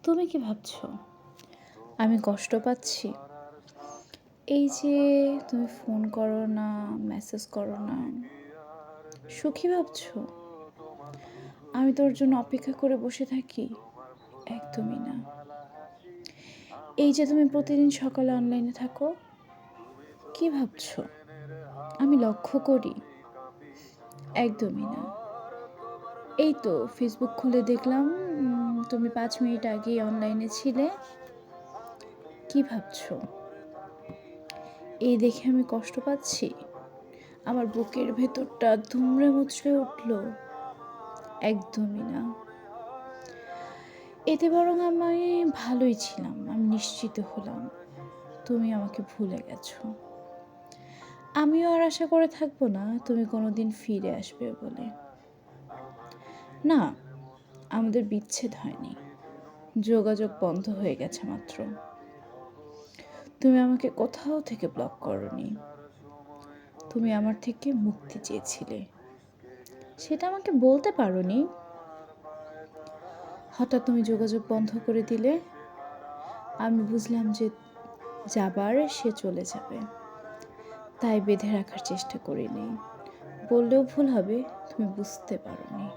তুমি কি ভাবছো আমি কষ্ট পাচ্ছি? এই যে তুমি ফোন করো না, মেসেজ করো না, সুখী ভাবছো? আমি তোর জন্য অপেক্ষা করে বসে থাকি? একদমই না। এই যে তুমি প্রতিদিন সকালে অনলাইনে থাকো, কি ভাবছো আমি লক্ষ্য করি? একদমই না। এই তো ফেসবুক খুলে দেখলাম তুমি 5 মিনিট আগেই অনলাইনে ছিলে। কি ভাবছো এই দেখে আমি কষ্ট পাচ্ছি? আমার বুকের ভেতরটা দুমড়ে মুচড়ে উঠল? একদমই না। এতে বরং আমি ভালোই ছিলাম, আমি নিশ্চিত হলাম তুমি আমাকে ভুলে গেছো। আমিও আর আশা করে থাকবো না তুমি কোনোদিন ফিরে আসবে বলে। না, আমাদের বিচ্ছেদ হয়নি, যোগাযোগ বন্ধ হয়ে গেছে মাত্র। তুমি আমাকে কোথাও থেকে ব্লক করনি, তুমি আমার থেকে মুক্তি চেয়েছিলে, সেটা আমাকে বলতে পারোনি। হঠাৎ তুমি যোগাযোগ বন্ধ করে দিলে, আমি বুঝলাম যে যাবার সে চলে যাবে, তাই বেঁধে রাখার চেষ্টা করিনি। বললেও ভুল হবে, তুমি বুঝতে পারোনি।